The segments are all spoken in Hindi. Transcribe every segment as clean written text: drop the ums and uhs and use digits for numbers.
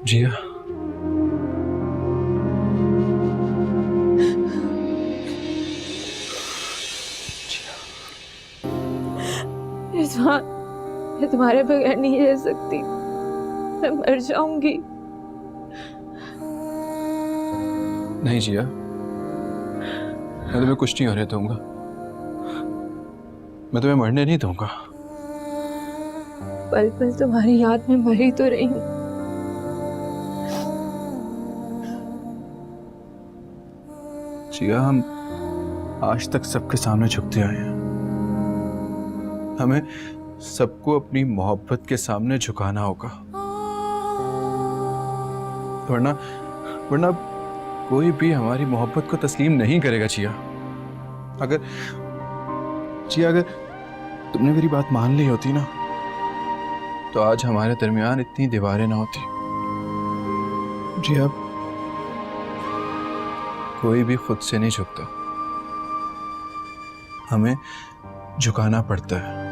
जिया, रिजवान, मैं तुम्हारे बगैर नहीं रह सकती, मैं मर जाऊंगी। नहीं जिया, मैं तुम्हें कुछ नहीं होने दूंगा। मैं तुम्हें मरने नहीं दूंगा। पल पल तुम्हारी याद में मरी तो रही हूँ। जिया, हम आज तक सबके सामने झुकते आए हैं। हमें सबको अपनी मोहब्बत के सामने झुकाना होगा, वरना वरना कोई भी हमारी मोहब्बत को तस्लीम नहीं करेगा। जिया, अगर तुमने मेरी बात मान ली होती ना, तो आज हमारे दरमियान इतनी दीवारें ना होती। जिया, कोई भी खुद से नहीं झुकता, हमें झुकाना पड़ता है।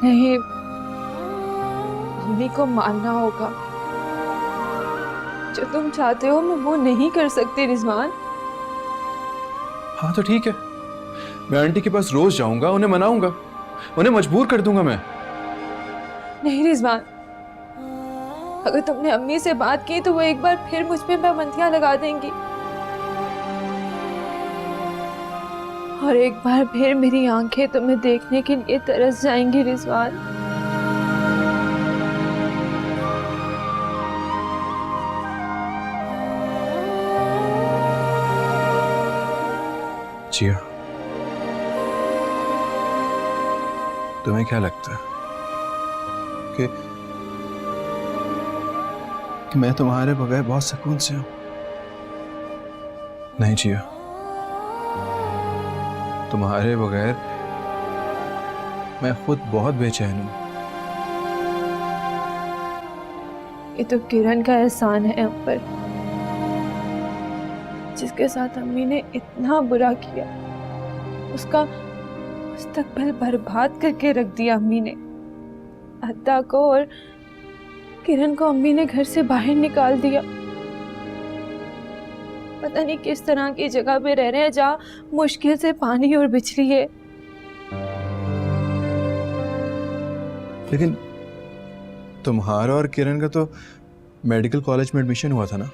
नहीं, मम्मी को मानना होगा। जो तुम चाहते हो मैं वो नहीं कर सकती रिजवान। हाँ तो ठीक है, मैं आंटी के पास रोज जाऊंगा, उन्हें मनाऊंगा, उन्हें मजबूर कर दूंगा मैं। नहीं रिजवान, अगर तुमने अम्मी से बात की तो वो एक बार फिर मुझ पे पाबंदियां लगा देंगी, और एक बार फिर मेरी आंखें तुम्हें देखने के लिए तरस जाएंगी रिजवान। जिया, तुम्हें क्या लगता है कि मैं तुम्हारे बगैर बहुत सुकून से हूं? नहीं जिया, तुम्हारे बगैर मैं खुद बहुत बेचैन हूं। ये तो किरण का एहसान है हम पर, जिसके साथ अम्मी ने इतना बुरा किया। उसका मुस्तकबिल बर्बाद करके रख दिया अम्मी ने। अद्दा को और किरण को अम्मी ने घर से बाहर निकाल दिया। पता नहीं किस तरह की जगह पे रह रहे हैं जहाँ मुश्किल से पानी और बिजली है। लेकिन तुम्हारा और किरण का तो मेडिकल कॉलेज में एडमिशन हुआ था ना?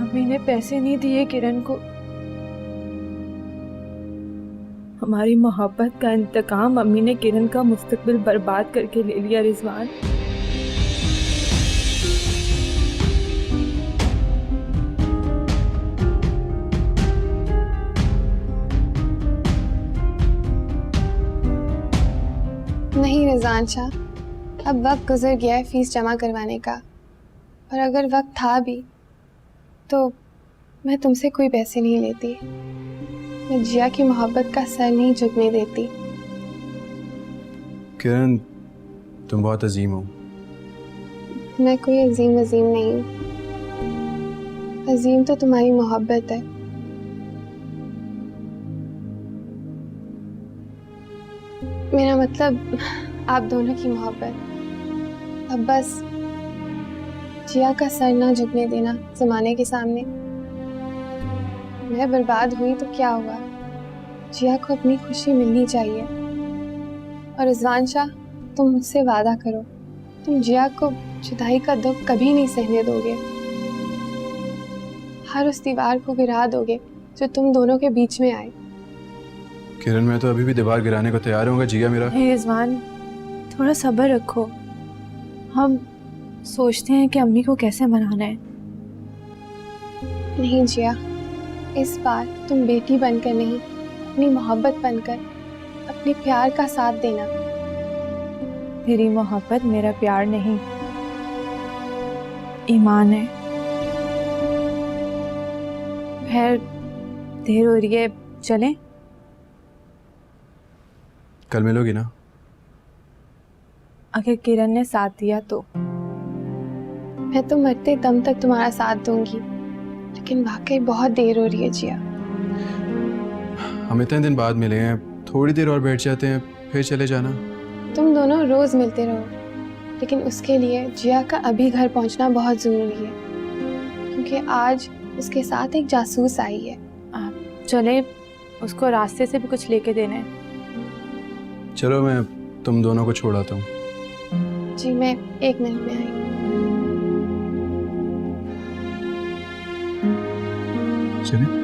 अम्मी ने पैसे नहीं दिए किरण को। हमारी मोहब्बत का इंतकाम अम्मी ने किरण का मुस्तकबिल बर्बाद करके ले लिया रिजवान। नहीं रिजवान शाह, अब वक्त गुजर गया है फीस जमा करवाने का, और अगर वक्त था भी तो मैं तुमसे कोई पैसे नहीं लेती। मैं जिया की मोहब्बत का सर नहीं झुकने देती। किरण, तुम बहुत अजीम हो। मैं कोई अजीम वजीम नहीं हूँ, अजीम तो तुम्हारी मोहब्बत है। मेरा मतलब आप दोनों की मोहब्बत। अब बस जिया का सर ना झुकने देना जमाने के सामने। मैं बर्बाद हुई तो क्या हुआ, जिया को अपनी खुशी मिलनी चाहिए। और रिजवान शाह, तुम मुझसे वादा करो, तुम जिया को जुदाई का दुख कभी नहीं सहने दोगे। हर उस दीवार को गिरा दोगे जो तुम दोनों के बीच में आए। किरण, मैं तो अभी भी दीवार गिराने को तैयार हूँ। जिया मेरा। हे रिजवान, थोड़ा सब्र रखो। हम सोचते हैं कि अम्मी को कैसे मनाना है। नहीं जिया, इस बार तुम बेटी बनकर नहीं, अपनी मोहब्बत बनकर अपने प्यार का साथ देना। मेरी मोहब्बत मेरा प्यार नहीं, ईमान है। खैर, देर हो रही है, चलें? कल मिलोगी ना? अगर किरण ने साथ दिया तो। मैं तो मरते दम तक तुम्हारा साथ दूंगी, लेकिन वाकई बहुत देर हो रही है जिया। हम इतने दिन बाद मिले हैं, थोड़ी देर और बैठ जाते हैं, फिर चले जाना। तुम दोनों रोज मिलते रहो, लेकिन उसके लिए जिया का अभी घर पहुंचना बहुत जरूरी है, क्योंकि आज उसके साथ एक जासूस आई है। चले, उसको रास्ते से भी कुछ लेके देना है। चलो मैं तुम दोनों को छोड़ाता हूँ। जी मैं 1 मिनट में आई। चलिए।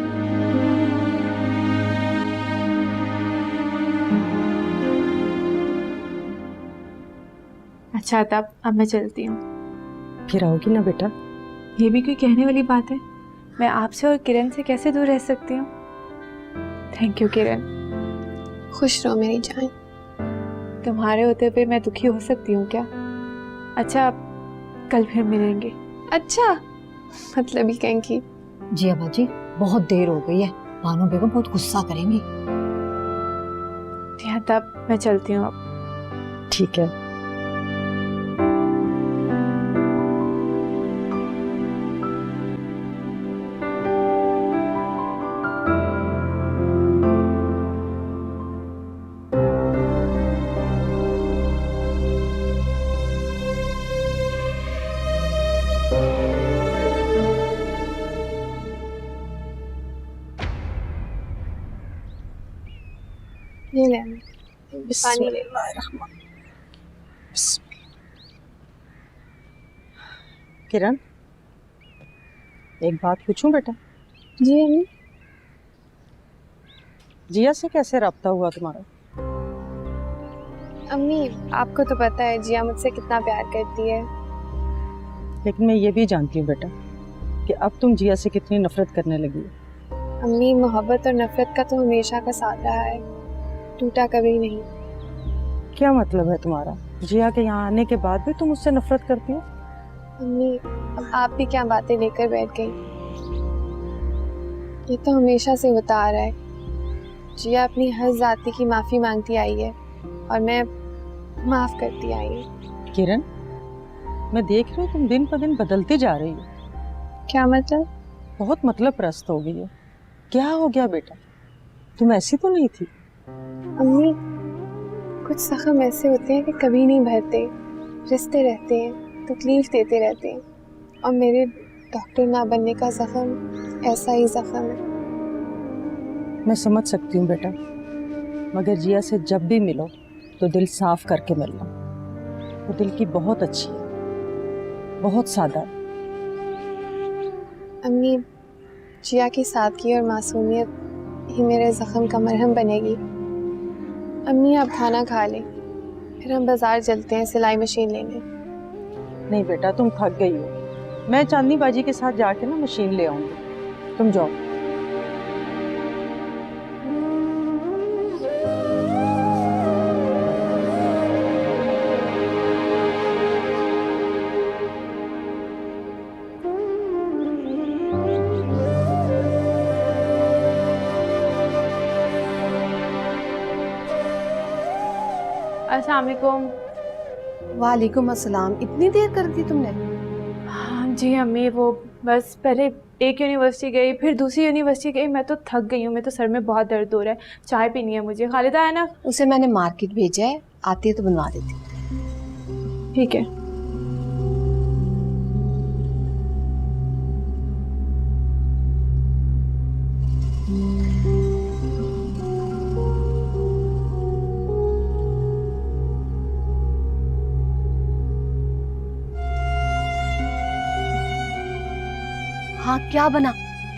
अच्छा तब अब मैं चलती हूँ। फिर आओगी ना बेटा? ये भी कोई कहने वाली बात है? मैं आपसे और किरण से कैसे दूर रह सकती हूँ? थैंक यू किरण। खुश रहो मेरी जान। तुम्हारे होते हुए मैं दुखी हो सकती हूँ क्या? अच्छा कल फिर मिलेंगे। अच्छा मतलब ही कहेंगी। जिया बाजी बहुत देर हो गई है, बानो बेगम बहुत गुस्सा करेंगी। तब मैं चलती हूँ अब। ठीक है। ये ले पानी ले। किरण एक बात पूछूं बेटा? जी अम्मी। जिया से कैसे राब्ता हुआ तुम्हारा? अम्मी आपको तो पता है जिया मुझसे कितना प्यार करती है। लेकिन मैं ये भी जानती हूँ बेटा कि अब तुम जिया से कितनी नफरत करने लगी हो। अम्मी मोहब्बत और नफरत का तो हमेशा का साथ रहा है, टूटा कभी नहीं। क्या मतलब है तुम्हारा? जिया के यहाँ आने के बाद भी तुम उससे नफरत करती हो? अम्मी अब आप भी क्या बातें लेकर बैठ गई? ये तो हमेशा से होता आ रहा है। जिया अपनी हर जाति की माफी मांगती आई है और मैं माफ करती आई हूँ। किरण मैं देख रही हूँ तुम दिन पर दिन बदलती जा रही हो। क्या मतलब? बहुत मतलब प्रस्त हो गई हो। क्या हो गया बेटा? तुम ऐसी तो नहीं थी। अम्मी कुछ जख्म ऐसे होते हैं कि कभी नहीं भरते, रिश्ते रहते हैं, तकलीफ देते रहते हैं, और मेरे डॉक्टर ना बनने का जख्म ऐसा ही जख्म है। मैं समझ सकती हूँ बेटा, मगर जिया से जब भी मिलो तो दिल साफ करके मिलना। वो दिल की बहुत अच्छी है, बहुत सादा है। अम्मी जिया की सादगी और मासूमियत ही मेरे जख्म का मरहम बनेगी। अम्मी आप खाना खा लें, फिर हम बाजार चलते हैं सिलाई मशीन लेने। नहीं बेटा तुम थक गई हो, मैं चांदनी बाजी के साथ जाके ना मशीन ले आऊंगी, तुम जाओ। अस्सलाम वालेकुम। वालेकुम अस्सलाम। इतनी देर कर दी तुमने? हाँ जी अम्मी, वो बस पहले एक यूनिवर्सिटी गई फिर दूसरी यूनिवर्सिटी गई, मैं तो थक गई हूँ, मैं तो सर में बहुत दर्द हो रहा है, चाय पीनी है मुझे। खालिदा है ना? उसे मैंने मार्केट भेजा है, आती है तो बनवा देती। ठीक है। हाँ क्या बना?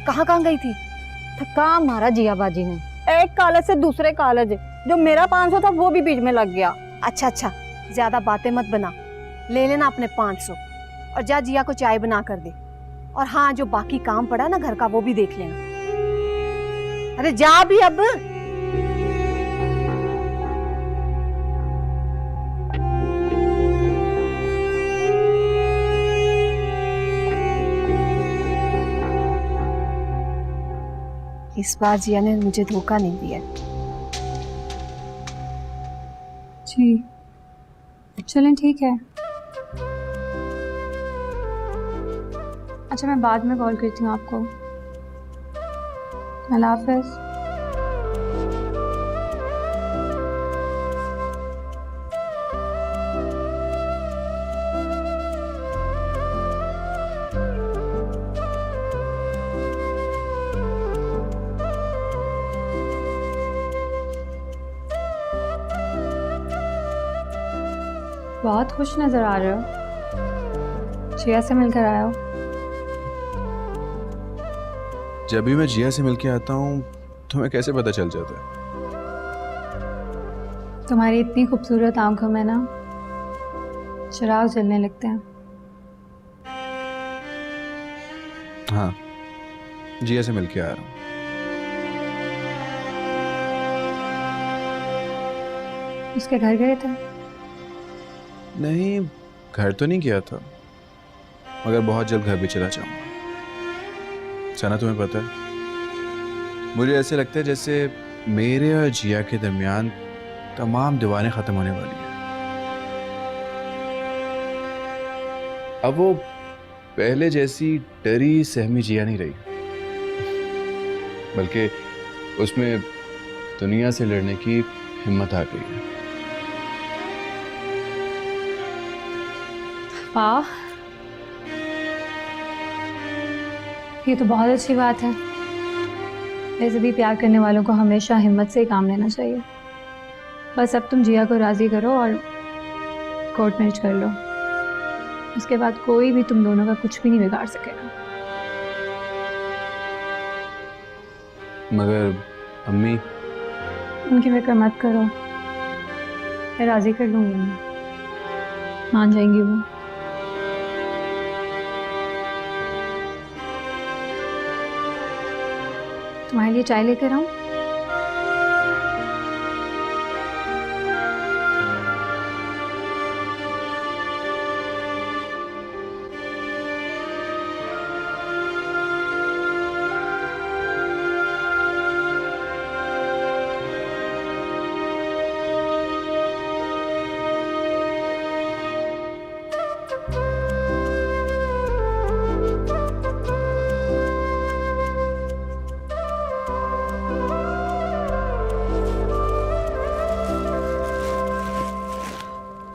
कहाँ कहाँ गई थी? थका मारा जिया बाजी ने, एक कॉलेज से दूसरे कॉलेज, जो मेरा 500 था वो भी बीच में लग गया। अच्छा अच्छा, ज्यादा बातें मत बना, ले लेना अपने 500 और जा जिया को चाय बना कर दे। और हाँ जो बाकी काम पड़ा ना घर का वो भी देख लेना। अरे जा भी अब। इस बार जिया ने मुझे धोखा नहीं दिया। जी चलें ठीक है। अच्छा, मैं बाद में कॉल करती हूँ आपको। अल्लाह हाफिज़। बहुत खुश नज़र आ रहे हो। जिया से मिलकर आए हो? जब भी मैं जिया से मिलके आता हूँ तुम्हें कैसे पता चल जाता है? तुम्हारी इतनी खूबसूरत आंखों में ना चिराग जलने लगते हैं। हाँ, जिया से मिलके आ रहा हूँ। उसके घर गए थे? नहीं, घर तो नहीं गया था, मगर बहुत जल्द घर भी चला जाऊंगा। सना, तुम्हें पता है, मुझे ऐसे लगता है जैसे मेरे और जिया के दरमियान तमाम दीवारें खत्म होने वाली हैं। अब वो पहले जैसी डरी सहमी जिया नहीं रही, बल्कि उसमें दुनिया से लड़ने की हिम्मत आ गई है। वाह, ये तो बहुत अच्छी बात है। वैसे भी प्यार करने वालों को हमेशा हिम्मत से ही काम लेना चाहिए। बस अब तुम जिया को राजी करो और कोर्ट मैरिज कर लो। उसके बाद कोई भी तुम दोनों का कुछ भी नहीं बिगाड़ सकेगा। मगर अम्मी, उनकी फिक्र मत करो, मैं राजी कर लूंगी उन्हें, मान जाएंगी वो। तुम्हारे लिए चाय लेकर आऊं?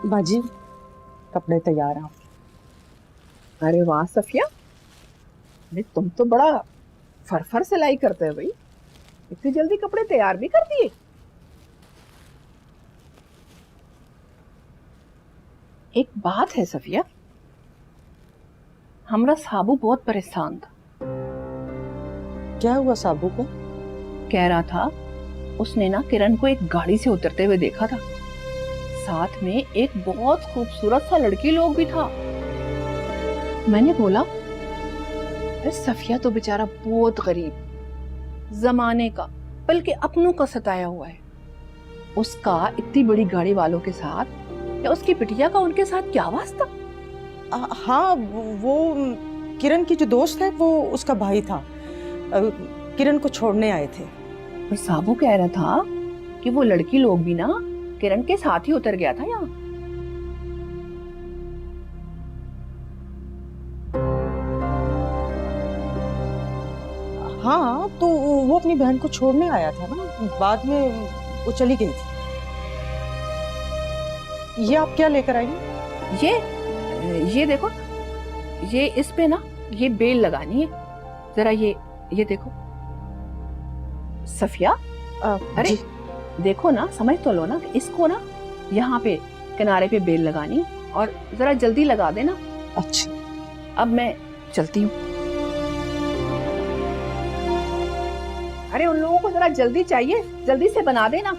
बाजी, कपड़े तैयार हैं। अरे वाह सफिया, अरे तुम तो बड़ा फरफर सिलाई करते हो भाई। इतनी जल्दी कपड़े तैयार भी कर दिए? एक बात है सफिया, हमरा साबू बहुत परेशान था। क्या हुआ साबू को? कह रहा था उसने ना किरण को एक गाड़ी से उतरते हुए देखा था, साथ में एक बहुत खूबसूरत सा लड़की लोग भी था। मैंने बोला, अरे सफिया तो बेचारा बहुत गरीब, जमाने का बल्कि अपनों का सताया हुआ है। उसका इतनी बड़ी गाड़ी वालों के साथ या उसकी बिटिया का उनके साथ क्या वास्ता? हाँ, वो किरण की जो दोस्त है वो उसका भाई था। किरण को छोड़ने आए थे। और साबू कह रहा था कि वो लड़की लोग भी ना किरण के साथ ही उतर गया था यहाँ। हाँ, तो वो अपनी बहन को छोड़ने आया था ना, बाद में वो चली गई थी। ये आप क्या लेकर आई? ये देखो, ये इस पे ना ये बेल लगानी है। जरा ये देखो सफिया। अरे देखो ना, समझ तो लो ना, इसको ना यहाँ पे किनारे पे बेल लगानी और जरा जल्दी लगा देना। अच्छा, अब मैं चलती हूँ। अरे उन लोगों को जरा जल्दी चाहिए, जल्दी से बना देना।